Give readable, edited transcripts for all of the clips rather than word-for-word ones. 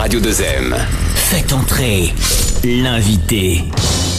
Radio 2M. Faites entrer l'invité.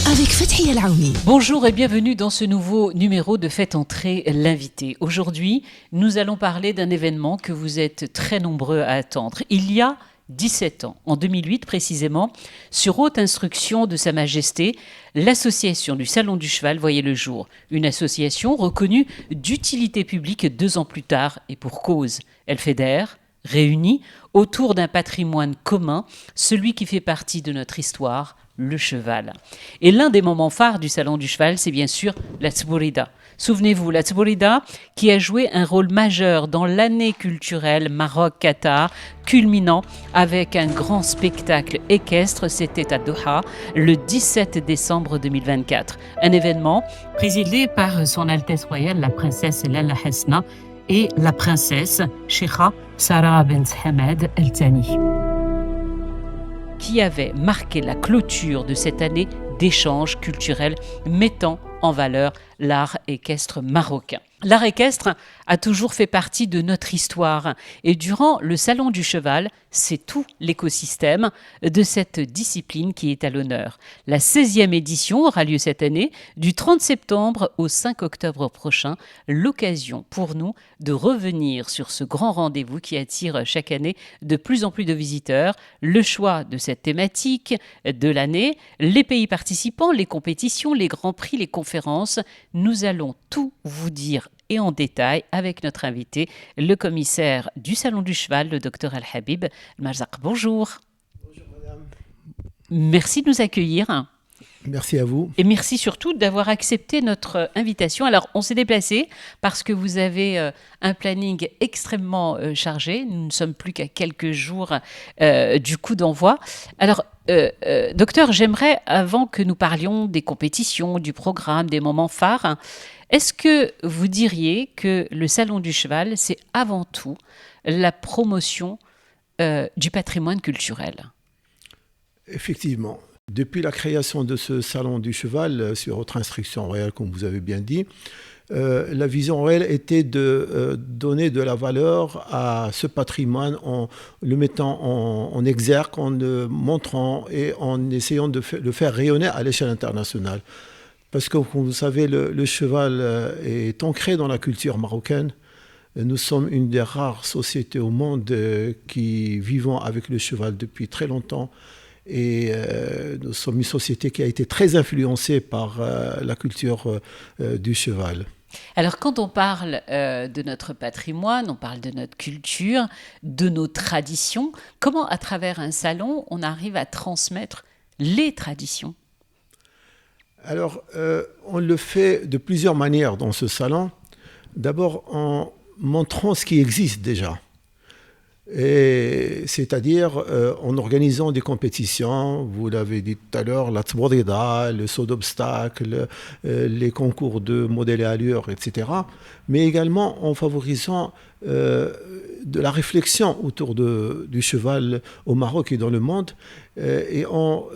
Avec Fathia Laouni. Bonjour et bienvenue dans ce nouveau numéro de Faites entrer l'invité. Aujourd'hui, nous allons parler d'un événement que vous êtes très nombreux à attendre. Il y a 17 ans, en 2008 précisément, sur haute instruction de Sa Majesté, l'association du Salon du Cheval voyait le jour. Une association reconnue d'utilité publique 2 ans plus tard, et pour cause. Elle fédère, réunit autour d'un patrimoine commun, celui qui fait partie de notre histoire, le cheval. Et l'un des moments phares du Salon du Cheval, c'est bien sûr la Tbourida. Souvenez-vous, la Tbourida qui a joué un rôle majeur dans l'année culturelle Maroc-Qatar, culminant avec un grand spectacle équestre, c'était à Doha, le 17 décembre 2024. Un événement présidé par Son Altesse Royale, la princesse Lalla Hasna, et la princesse Sheikha Sarah bint Hamad Al Thani, qui avait marqué la clôture de cette année d'échanges culturels mettant en valeur l'art équestre marocain. L'art équestre a toujours fait partie de notre histoire et durant le Salon du Cheval, c'est tout l'écosystème de cette discipline qui est à l'honneur. La 16e édition aura lieu cette année, du 30 septembre au 5 octobre prochain, l'occasion pour nous de revenir sur ce grand rendez-vous qui attire chaque année de plus en plus de visiteurs, le choix de cette thématique de l'année, les pays participants, les compétitions, les grands prix, les conférences. Nous allons tout vous dire et en détail avec notre invité, le commissaire du Salon du Cheval, le docteur Al-Habib Marzaq. Bonjour. Bonjour madame. Merci de nous accueillir. Merci à vous. Et merci surtout d'avoir accepté notre invitation. Alors, on s'est déplacé parce que vous avez un planning extrêmement chargé. Nous ne sommes plus qu'à quelques jours du coup d'envoi. Alors, docteur, j'aimerais, avant que nous parlions des compétitions, du programme, des moments phares, est-ce que vous diriez que le Salon du Cheval, c'est avant tout la promotion du patrimoine culturel ? Effectivement. Depuis la création de ce Salon du Cheval, sur votre instruction royale, comme vous avez bien dit, la vision royale était de donner de la valeur à ce patrimoine en le mettant en exergue, en le montrant et en essayant de le faire rayonner à l'échelle internationale. Parce que, comme vous savez, le cheval est ancré dans la culture marocaine. Nous sommes une des rares sociétés au monde qui vivons avec le cheval depuis très longtemps. Et nous sommes une société qui a été très influencée par la culture du cheval. Alors, quand on parle de notre patrimoine, on parle de notre culture, de nos traditions, comment, à travers un salon, on arrive à transmettre les traditions ? Alors, on le fait de plusieurs manières dans ce salon. D'abord, en montrant ce qui existe déjà. Et c'est-à-dire en organisant des compétitions, vous l'avez dit tout à l'heure, la Tbourida, le saut d'obstacles, les concours de modèles et allures, etc. Mais également en favorisant de la réflexion autour du cheval au Maroc et dans le monde, et en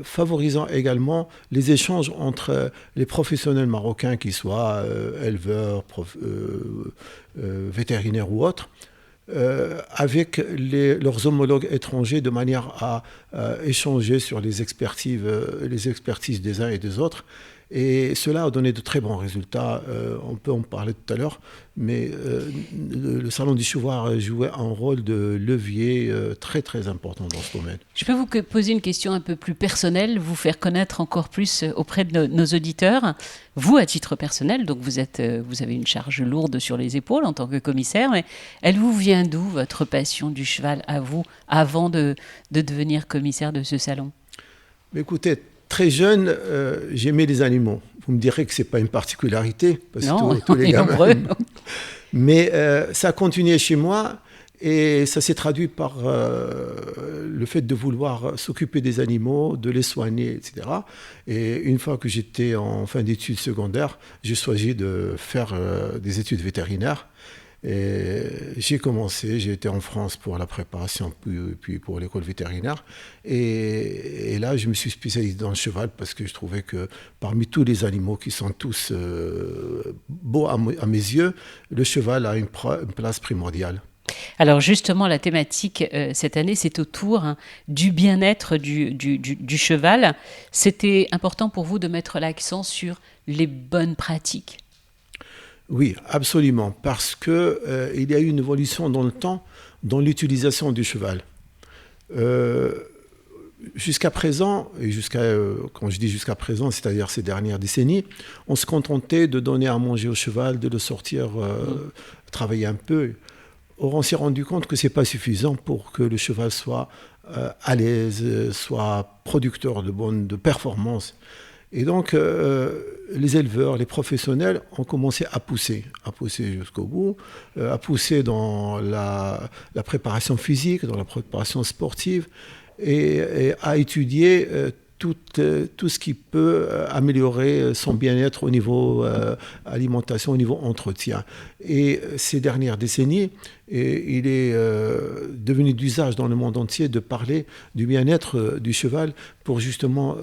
favorisant également les échanges entre les professionnels marocains, qu'ils soient éleveurs, vétérinaires ou autres, avec leurs homologues étrangers de manière à échanger sur les expertises des uns et des autres. Et cela a donné de très bons résultats. On peut en parler tout à l'heure, mais le Salon du Cheval a joué un rôle de levier très très important dans ce domaine. Je peux vous poser une question un peu plus personnelle, vous faire connaître encore plus auprès de nos auditeurs. Vous, à titre personnel, donc vous avez une charge lourde sur les épaules en tant que commissaire, mais elle vous vient d'où, votre passion du cheval, à vous, avant de devenir commissaire de ce salon ? Écoutez, très jeune, j'aimais les animaux. Vous me direz que ce n'est pas une particularité, parce que tous les gamins... nombreux. Mais ça a continué chez moi, et ça s'est traduit par le fait de vouloir s'occuper des animaux, de les soigner, etc. Et une fois que j'étais en fin d'études secondaires, j'ai choisi de faire des études vétérinaires. Et j'ai été en France pour la préparation, puis pour l'école vétérinaire. Et là, je me suis spécialisé dans le cheval parce que je trouvais que parmi tous les animaux qui sont tous beaux à mes yeux, le cheval a une place primordiale. Alors justement, la thématique cette année, c'est autour du bien-être du cheval. C'était important pour vous de mettre l'accent sur les bonnes pratiques. Oui, absolument, parce que il y a eu une évolution dans le temps dans l'utilisation du cheval. Jusqu'à présent, et quand je dis jusqu'à présent, c'est-à-dire ces dernières décennies, on se contentait de donner à manger au cheval, de le sortir travailler un peu. Or, on s'est rendu compte que ce n'est pas suffisant pour que le cheval soit à l'aise, soit producteur de performance. Et donc, les éleveurs, les professionnels ont commencé à pousser jusqu'au bout, à pousser dans la préparation physique, dans la préparation sportive, et à étudier tout ce qui peut améliorer son bien-être au niveau alimentation, au niveau entretien. Et ces dernières décennies, il est devenu d'usage dans le monde entier de parler du bien-être du cheval pour justement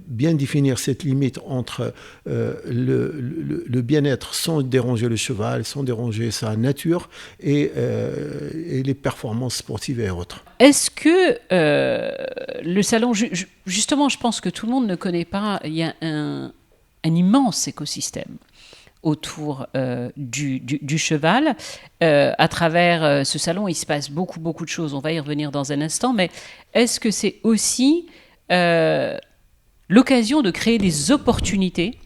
bien définir cette limite entre le bien-être sans déranger le cheval, sans déranger sa nature et les performances sportives et autres. Est-ce que le salon, justement, je pense que tout le monde ne connaît pas, il y a un immense écosystème autour du cheval. À travers ce salon, il se passe beaucoup de choses. On va y revenir dans un instant. Mais est-ce que c'est aussi l'occasion de créer des opportunités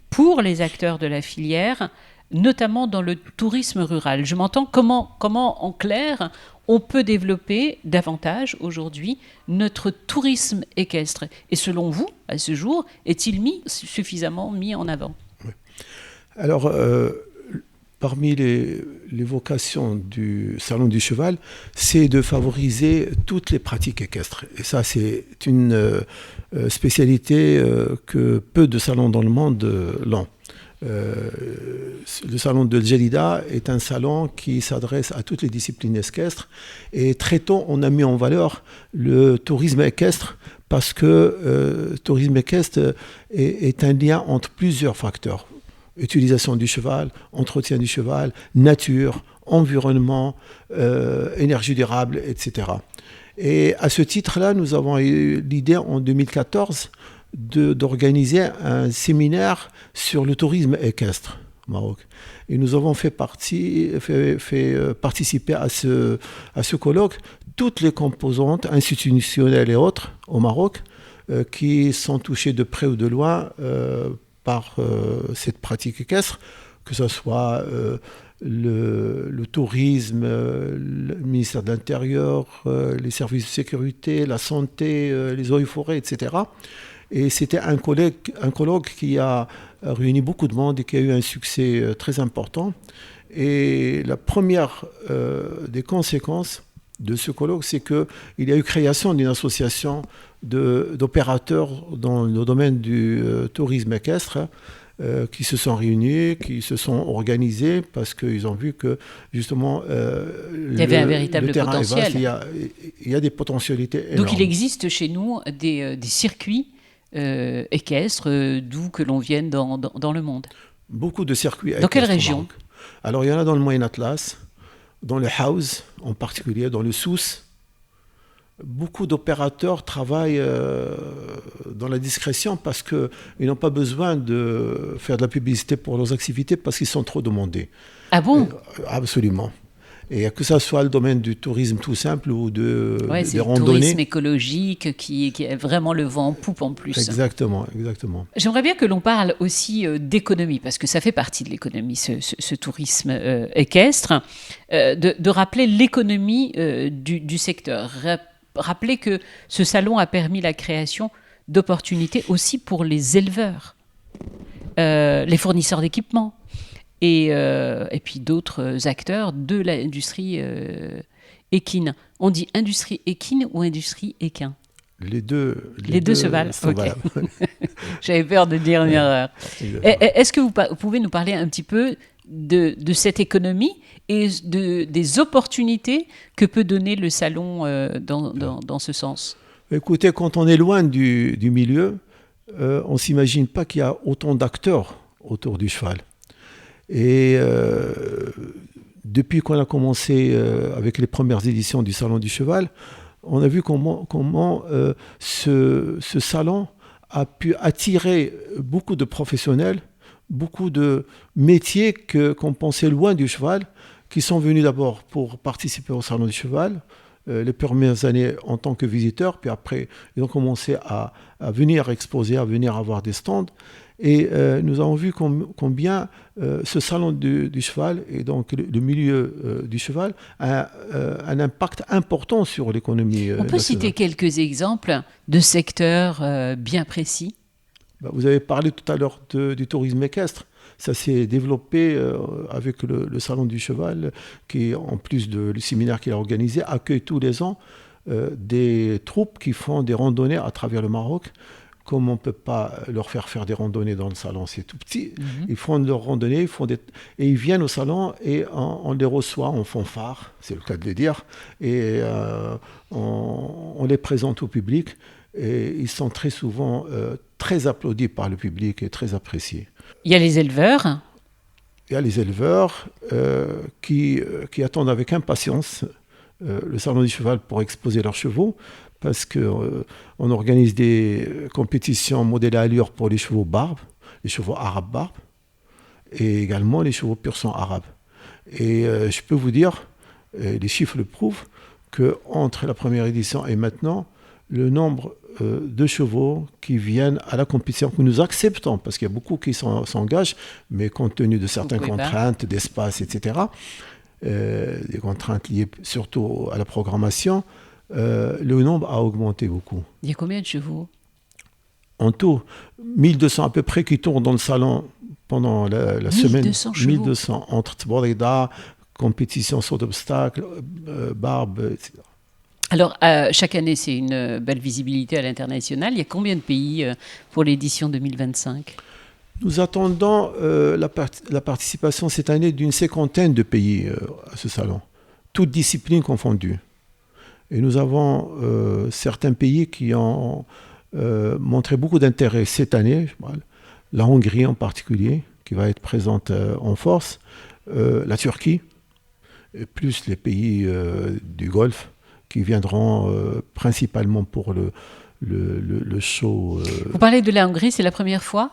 pour les acteurs de la filière, notamment dans le tourisme rural? Je m'entends, comment en clair, on peut développer davantage aujourd'hui notre tourisme équestre? Et selon vous, à ce jour, est-il suffisamment mis en avant? Alors, parmi les vocations du Salon du Cheval, c'est de favoriser toutes les pratiques équestres. Et ça, c'est une spécialité que peu de salons dans le monde l'ont. Le salon de Djelida est un salon qui s'adresse à toutes les disciplines équestres. Et très tôt, on a mis en valeur le tourisme équestre parce que le tourisme équestre est un lien entre plusieurs facteurs. Utilisation du cheval, entretien du cheval, nature, environnement, énergie durable, etc. Et à ce titre-là, nous avons eu l'idée en 2014 d'organiser un séminaire sur le tourisme équestre au Maroc. Et nous avons fait participer à ce colloque toutes les composantes institutionnelles et autres au Maroc qui sont touchées de près ou de loin par cette pratique équestre, que ce soit le tourisme, le ministère de l'Intérieur, les services de sécurité, la santé, les eaux et forêts, etc. Et c'était un colloque qui a réuni beaucoup de monde et qui a eu un succès très important. Et la première des conséquences de ce colloque, c'est qu'il y a eu création d'une association d'opérateurs dans le domaine du tourisme équestre qui se sont réunis, qui se sont organisés parce qu'ils ont vu que justement il y avait un véritable potentiel. Est vaste, il y a des potentialités énormes. Donc il existe chez nous des circuits équestres, d'où que l'on vienne dans le monde. Beaucoup de circuits équestres. Dans quelle région? Alors il y en a dans le Moyen Atlas, dans le Haouz en particulier, dans le Souss. Beaucoup d'opérateurs travaillent dans la discrétion parce qu'ils n'ont pas besoin de faire de la publicité pour leurs activités parce qu'ils sont trop demandés. Ah bon? Absolument. Et que ça soit le domaine du tourisme tout simple ou des randonnées. C'est le tourisme écologique qui est vraiment le vent en poupe en plus. Exactement. J'aimerais bien que l'on parle aussi d'économie, parce que ça fait partie de l'économie, ce tourisme équestre, de rappeler l'économie du secteur. Rappeler que ce salon a permis la création d'opportunités aussi pour les éleveurs, les fournisseurs d'équipements, et puis d'autres acteurs de l'industrie équine. On dit industrie équine ou industrie équin? Les deux se valent. Okay. J'avais peur de dire une erreur. Est-ce que vous pouvez nous parler un petit peu de cette économie et des opportunités que peut donner le salon dans ce sens? Écoutez, quand on est loin du milieu, on ne s'imagine pas qu'il y a autant d'acteurs autour du cheval. Et depuis qu'on a commencé avec les premières éditions du Salon du Cheval, on a vu comment ce salon a pu attirer beaucoup de professionnels, beaucoup de métiers qu'on pensait loin du cheval, qui sont venus d'abord pour participer au Salon du Cheval, les premières années en tant que visiteurs, puis après ils ont commencé à venir exposer, à venir avoir des stands. Et nous avons vu combien ce salon du cheval et donc le milieu du cheval a un impact important sur l'économie. On peut citer quelques exemples de secteurs bien précis. Vous avez parlé tout à l'heure du tourisme équestre. Ça s'est développé avec le Salon du Cheval, qui, en plus du séminaire qu'il a organisé, accueille tous les ans des troupes qui font des randonnées à travers le Maroc. Comme on ne peut pas leur faire des randonnées dans le salon, c'est tout petit. Ils font leurs randonnées, et ils viennent au salon et on les reçoit en fanfare, c'est le cas de le dire, et on les présente au public. Et ils sont très souvent très applaudis par le public et très appréciés. Il y a les éleveurs. Il y a les éleveurs qui attendent avec impatience le Salon du Cheval pour exposer leurs chevaux, parce qu'on organise des compétitions modèles à allure pour les chevaux barbes, les chevaux arabes barbes, et également les chevaux pur sang arabes. Et je peux vous dire, les chiffres le prouvent, qu'entre la première édition et maintenant, le nombre de chevaux qui viennent à la compétition, que nous acceptons, parce qu'il y a beaucoup qui s'engagent, mais compte tenu de certaines contraintes d'espace, etc., des contraintes liées surtout à la programmation, le nombre a augmenté beaucoup. Il y a combien de chevaux ? En tout, 1200 à peu près qui tournent dans le salon pendant la semaine. 1200 chevaux. 1200 entre Tborida, compétition saut d'obstacles, barbe, etc. Alors, chaque année, c'est une belle visibilité à l'international. Il y a combien de pays pour l'édition 2025 ? Nous attendons la participation cette année d'une 50aine de pays à ce salon, toutes disciplines confondues. Et nous avons certains pays qui ont montré beaucoup d'intérêt cette année, la Hongrie en particulier, qui va être présente en force, la Turquie, et plus les pays du Golfe, qui viendront principalement pour le show. Vous parlez de la Hongrie, c'est la première fois ?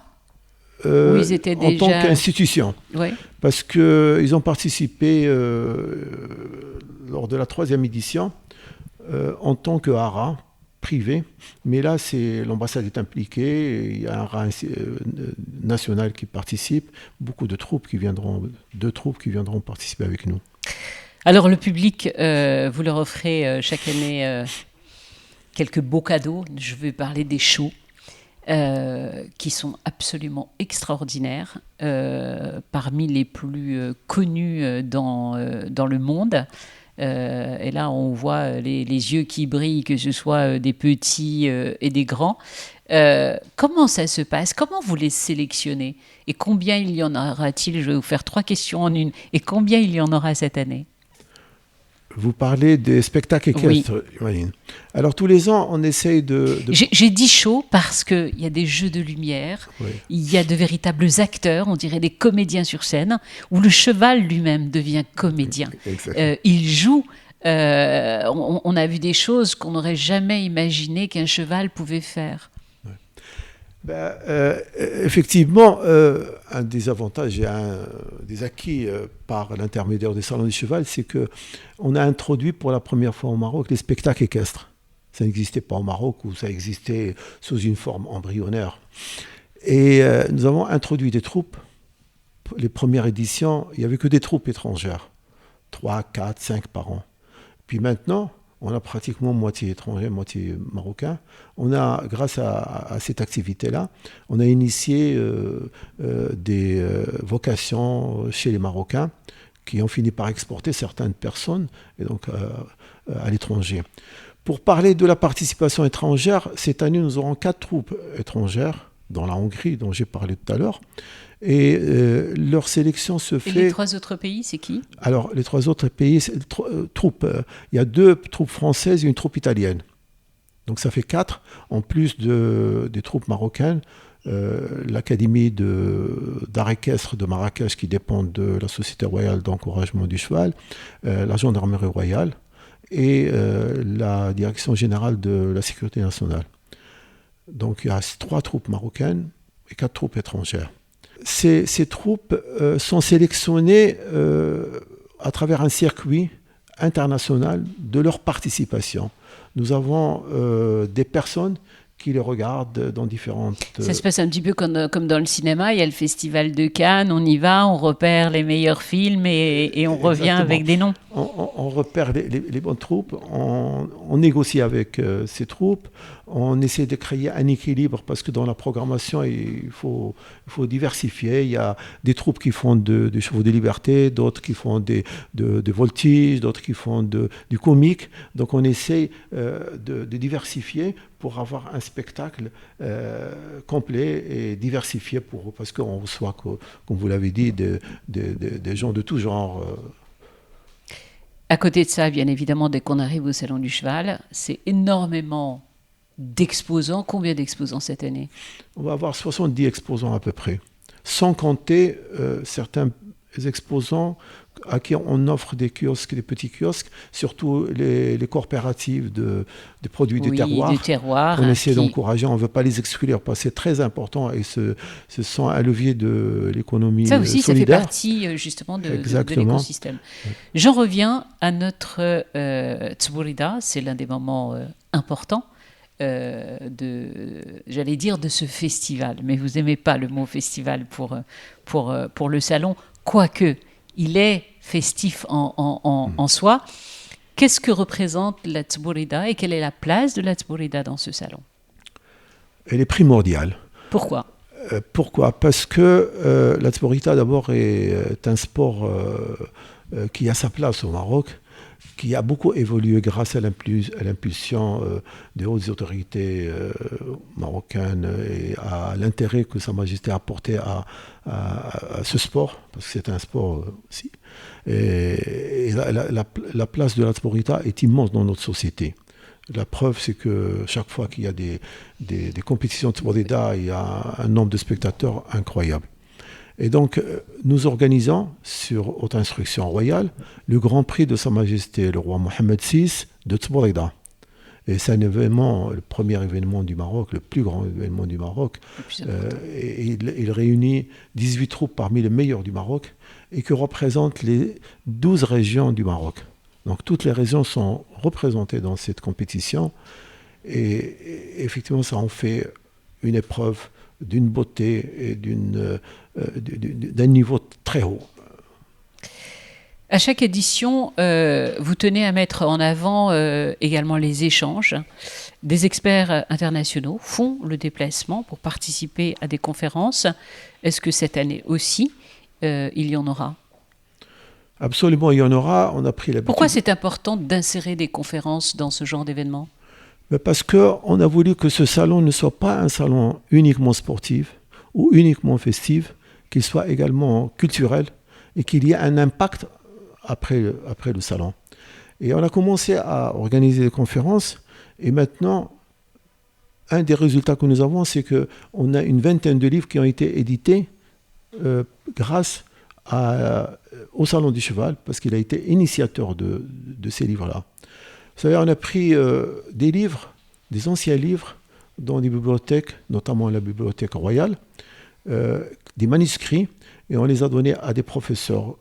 Où ils étaient déjà... En tant qu'institution. Oui. Parce qu'ils ont participé lors de la 3e édition en tant que hara privé. Mais là, l'ambassade est impliquée, il y a un hara national qui participe, beaucoup de troupes qui viendront participer avec nous. Alors le public, vous leur offrez chaque année quelques beaux cadeaux. Je vais parler des shows qui sont absolument extraordinaires, parmi les plus connus dans le monde. Et là, on voit les yeux qui brillent, que ce soit des petits et des grands. Comment ça se passe ? Comment vous les sélectionnez ? Et combien il y en aura-t-il ? Je vais vous faire 3 questions en une. Et combien il y en aura cette année ? Vous parlez des spectacles équestres, oui. J'imagine. Alors, tous les ans, on essaye de... J'ai dit show parce qu'il y a des jeux de lumière, oui. Il y a de véritables acteurs, on dirait des comédiens sur scène, où le cheval lui-même devient comédien. Il joue. On a vu des choses qu'on n'aurait jamais imaginé qu'un cheval pouvait faire. Effectivement, un des avantages et des acquis par l'intermédiaire des salons du cheval, c'est qu'on a introduit pour la première fois au Maroc les spectacles équestres. Ça n'existait pas au Maroc, ou ça existait sous une forme embryonnaire. Et nous avons introduit des troupes. Les premières éditions, il n'y avait que des troupes étrangères. 3, 4, 5 par an. Puis maintenant, on a pratiquement moitié étranger, moitié marocain. On a, grâce à cette activité-là, on a initié des vocations chez les Marocains qui ont fini par exporter certaines personnes et donc à l'étranger. Pour parler de la participation étrangère, cette année, nous aurons 4 troupes étrangères dans la Hongrie, dont j'ai parlé tout à l'heure. Et leur sélection se fait... Et les 3 autres pays, c'est qui ? Alors, les 3 autres pays, troupes. Il y a 2 troupes françaises et une troupe italienne. Donc ça fait 4, en plus des troupes marocaines, l'Académie d'art équestre de Marrakech qui dépend de la Société royale d'encouragement du cheval, la Gendarmerie royale et la Direction générale de la sécurité nationale. Donc il y a 3 troupes marocaines et 4 troupes étrangères. Ces troupes sont sélectionnées à travers un circuit international de leur participation. Nous avons des personnes qui les regardent dans différentes... Ça se passe un petit peu comme dans le cinéma, il y a le festival de Cannes, on y va, on repère les meilleurs films et on revient avec des noms. On repère les bonnes troupes, on négocie avec ces troupes, on essaie de créer un équilibre parce que dans la programmation, il faut diversifier. Il y a des troupes qui font des chevaux de liberté, d'autres qui font des voltiges, d'autres qui font du comique. Donc on essaie de diversifier pour avoir un spectacle complet et diversifié parce qu'on reçoit, comme vous l'avez dit, des gens de tout genre. À côté de ça, bien évidemment, dès qu'on arrive au Salon du Cheval, c'est énormément d'exposants. Combien d'exposants cette année ? On va avoir 70 exposants à peu près, sans compter certains exposants à qui on offre des kiosques, des petits kiosques, surtout les coopératives de produits du terroir. On essaie d'encourager, on ne veut pas les exclure parce que c'est très important et ce sont un levier de l'économie solidaire. Ça aussi, solidaire. Ça fait partie justement de l'écosystème. Oui. J'en reviens à notre Tzourida, c'est l'un des moments importants j'allais dire de ce festival, mais vous n'aimez pas le mot festival pour le salon, quoique il est festif en soi. Qu'est-ce que représente la Tzourida et quelle est la place de la Tzourida dans ce salon ? Elle est primordiale. Pourquoi ? Parce que la Tzourida d'abord est un sport qui a sa place au Maroc, qui a beaucoup évolué grâce à l'impulsion des hautes autorités marocaines et à l'intérêt que Sa Majesté a porté à ce sport, parce que c'est un sport aussi. Et la place de la Tzourida est immense dans notre société. La preuve, c'est que chaque fois qu'il y a des compétitions de Tzourida, il y a un nombre de spectateurs incroyable. Et donc, nous organisons, sur haute instruction royale, le Grand Prix de Sa Majesté, le roi Mohammed VI de Tzourida. Et c'est un événement, le premier événement du Maroc, le plus grand événement du Maroc. Et il réunit 18 troupes parmi les meilleures du Maroc et qui représentent les 12 régions du Maroc. Donc, toutes les régions sont représentées dans cette compétition. Et effectivement, ça en fait une épreuve d'une beauté et d'un niveau très haut. À chaque édition, vous tenez à mettre en avant également les échanges. Des experts internationaux font le déplacement pour participer à des conférences. Est-ce que cette année aussi, il y en aura ? Absolument, il y en aura. On a pris l'habitude. Pourquoi c'est important d'insérer des conférences dans ce genre d'événement ? Parce qu'on a voulu que ce salon ne soit pas un salon uniquement sportif ou uniquement festif, qu'il soit également culturel et qu'il y ait un impact après le salon. Et on a commencé à organiser des conférences et maintenant, un des résultats que nous avons, c'est qu'on a une vingtaine de livres qui ont été édités grâce au Salon du Cheval, parce qu'il a été initiateur de ces livres-là. Vous savez, on a pris des livres, des anciens livres, dans des bibliothèques, notamment la bibliothèque royale, des manuscrits, et on les a donnés à des professeurs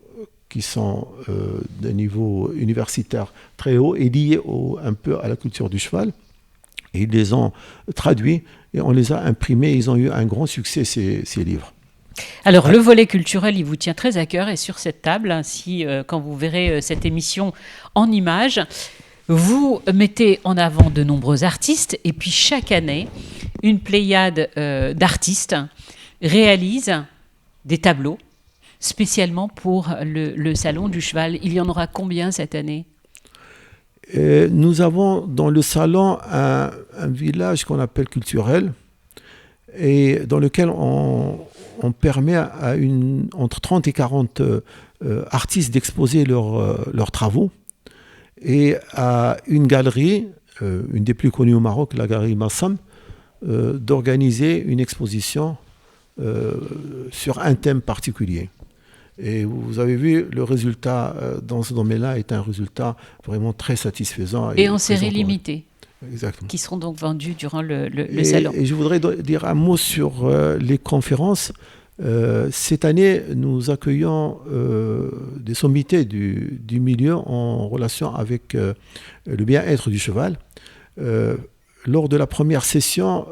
qui sont d'un niveau universitaire très haut et liés un peu à la culture du cheval. Et ils les ont traduits et on les a imprimés. Ils ont eu un grand succès, ces livres. Alors, le volet culturel, il vous tient très à cœur. Et sur cette table, quand vous verrez cette émission en images, vous mettez en avant de nombreux artistes. Et puis, chaque année, une pléiade d'artistes réalise des tableaux spécialement pour le Salon du Cheval. Il y en aura combien cette année ? Nous avons dans le salon un village qu'on appelle culturel et dans lequel on permet à entre 30 et 40 artistes d'exposer leurs travaux et à une galerie, une des plus connues au Maroc, la galerie Massam, d'organiser une exposition sur un thème particulier. Et vous avez vu, le résultat dans ce domaine-là est un résultat vraiment très satisfaisant. Et en série limitée. Exactement. Qui seront donc vendus durant le salon. Et je voudrais dire un mot sur les conférences. Cette année, nous accueillons des sommités du milieu en relation avec le bien-être du cheval. Lors de la première session,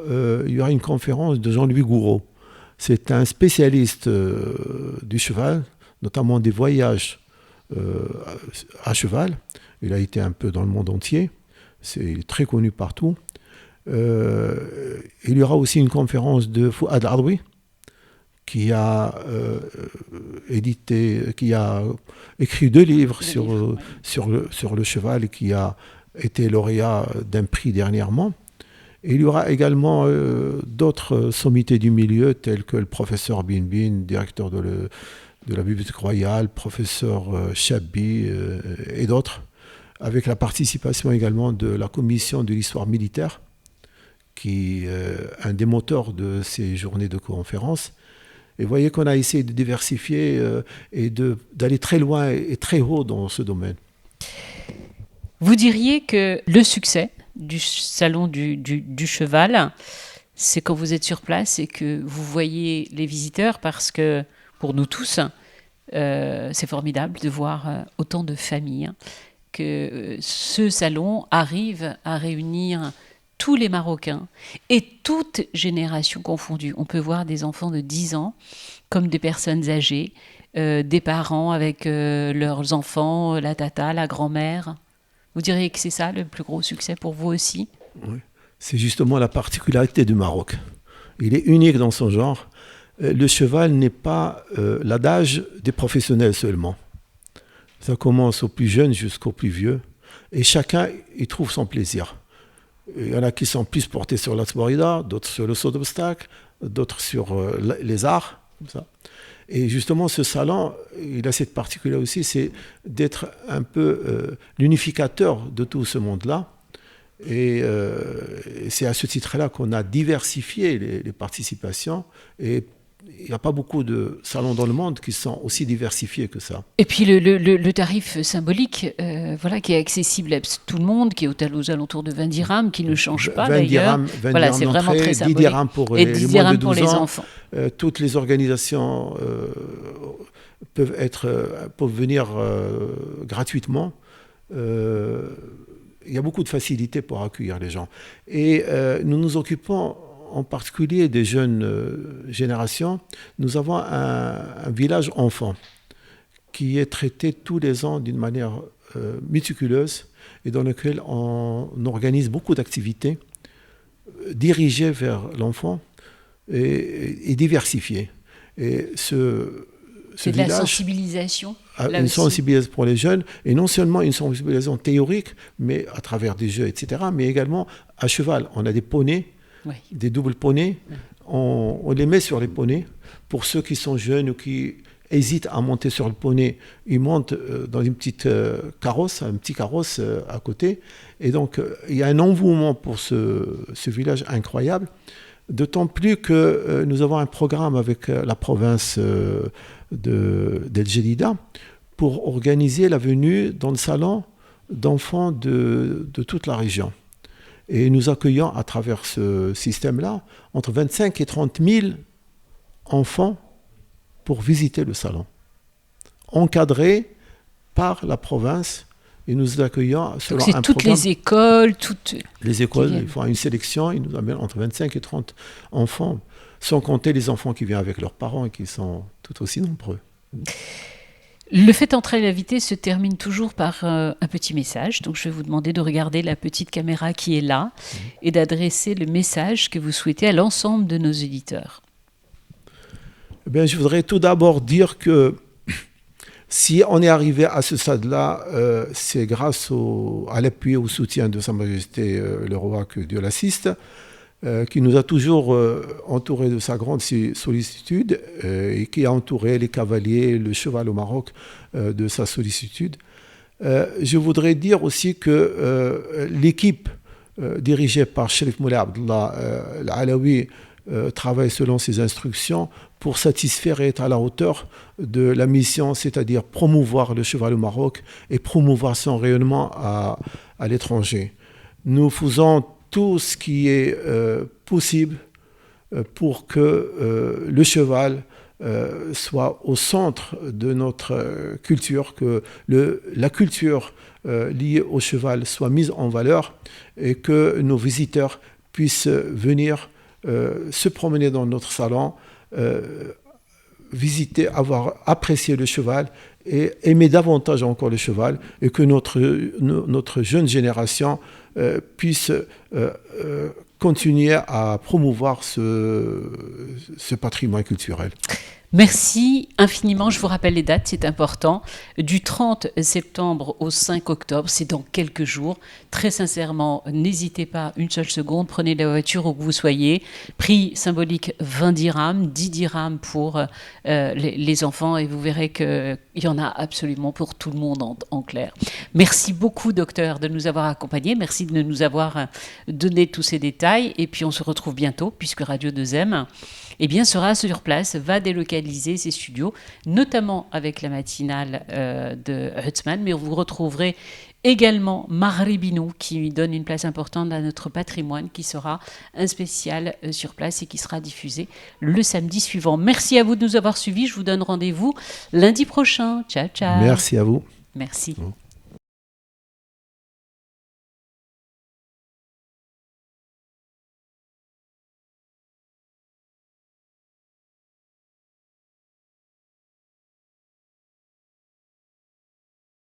il y aura une conférence de Jean-Louis Gouraud. C'est un spécialiste du cheval, notamment des voyages à cheval. Il a été un peu dans le monde entier. Il est très connu partout. Il y aura aussi une conférence de Fouad Ardoui, qui a écrit 2 livres sur le cheval et qui a été lauréat d'un prix dernièrement. Et il y aura également d'autres sommités du milieu, tels que le professeur Bin, directeur de la Bibliothèque royale, professeur Chabi et d'autres, avec la participation également de la commission de l'histoire militaire, qui est un des moteurs de ces journées de conférences. Et vous voyez qu'on a essayé de diversifier et d'aller très loin et très haut dans ce domaine. Vous diriez que le succès du salon du cheval, c'est quand vous êtes sur place et que vous voyez les visiteurs, parce que pour nous tous, c'est formidable de voir autant de familles, que ce salon arrive à réunir tous les Marocains et toutes générations confondues. On peut voir des enfants de 10 ans comme des personnes âgées, des parents avec leurs enfants, la tata, la grand-mère. Vous diriez que c'est ça le plus gros succès pour vous aussi ? Oui, c'est justement la particularité du Maroc. Il est unique dans son genre. Le cheval n'est pas l'adage des professionnels seulement. Ça commence au plus jeune jusqu'au plus vieux. Et chacun y trouve son plaisir. Il y en a qui sont plus portés sur la sporrida, d'autres sur le saut d'obstacle, d'autres sur les arts, comme ça. Et justement, ce salon, il a cette particularité aussi, c'est d'être un peu l'unificateur de tout ce monde-là. Et c'est à ce titre-là qu'on a diversifié les participations. Et il n'y a pas beaucoup de salons dans le monde qui sont aussi diversifiés que ça. Et puis le tarif symbolique, qui est accessible à tout le monde, qui est aux alentours de 20 dirhams, qui ne change pas d'ailleurs. 20 dirhams c'est vraiment très symbolique. 10 dirhams pour et les 10 moins dirhams de 12 pour les ans. enfants. Toutes les organisations peuvent venir gratuitement. Il y a beaucoup de facilité pour accueillir les gens. Et nous nous occupons en particulier des jeunes générations. Nous avons un village enfant qui est traité tous les ans d'une manière méticuleuse et dans lequel on organise beaucoup d'activités dirigées vers l'enfant et diversifiées. Et ce c'est de village la sensibilisation. A une sensibilisation pour les jeunes, et non seulement une sensibilisation théorique, mais à travers des jeux, etc., mais également à cheval. On a des poneys, des doubles poneys. On les met sur les poneys. Pour ceux qui sont jeunes ou qui hésitent à monter sur le poney, ils montent dans une petite carrosse, un petit carrosse à côté. Et donc, il y a un envouement pour ce village incroyable. D'autant plus que nous avons un programme avec la province d'El Jadida pour organiser la venue dans le salon d'enfants de toute la région. Et nous accueillons à travers ce système-là entre 25 et 30 000 enfants pour visiter le salon, encadrés par la province. Et nous accueillons selon un programme. C'est toutes les écoles, Les écoles, ils font une sélection, ils nous amènent entre 25 et 30 enfants, sans compter les enfants qui viennent avec leurs parents et qui sont tout aussi nombreux. Le fait entrer à l'invité se termine toujours par un petit message. Donc je vais vous demander de regarder la petite caméra qui est là et d'adresser le message que vous souhaitez à l'ensemble de nos auditeurs. Eh bien, je voudrais tout d'abord dire que si on est arrivé à ce stade-là, c'est grâce à l'appui et au soutien de Sa Majesté le Roi, que Dieu l'assiste, qui nous a toujours entourés de sa grande sollicitude et qui a entouré les cavaliers, le cheval au Maroc de sa sollicitude. Je voudrais dire aussi que l'équipe dirigé par Cherif Moulay Abdallah Al-Alawi, travaille selon ses instructions pour satisfaire et être à la hauteur de la mission, c'est-à-dire promouvoir le cheval au Maroc et promouvoir son rayonnement à l'étranger. Nous faisons tout ce qui est possible pour que le cheval soit au centre de notre culture, que la culture liée au cheval soit mise en valeur et que nos visiteurs puissent venir se promener dans notre salon, visiter, avoir apprécié le cheval et aimer davantage encore le cheval, et que notre jeune génération puisse continuer à promouvoir ce patrimoine culturel. Merci infiniment. Je vous rappelle les dates, c'est important. Du 30 septembre au 5 octobre, c'est dans quelques jours. Très sincèrement, n'hésitez pas une seule seconde. Prenez la voiture où que vous soyez. Prix symbolique 20 dirhams, 10 dirhams pour les enfants, et vous verrez qu'il y en a absolument pour tout le monde en clair. Merci beaucoup, docteur, de nous avoir accompagnés. Merci de nous avoir donné tous ces détails. Et puis on se retrouve bientôt, puisque Radio 2M sera sur place, va délocaliser ses studios, notamment avec la matinale de Hutzman, mais vous retrouverez également Maghribinou, qui donne une place importante à notre patrimoine, qui sera un spécial sur place et qui sera diffusé le samedi suivant. Merci à vous de nous avoir suivis. Je vous donne rendez-vous lundi prochain. Ciao, ciao. Merci à vous. Merci.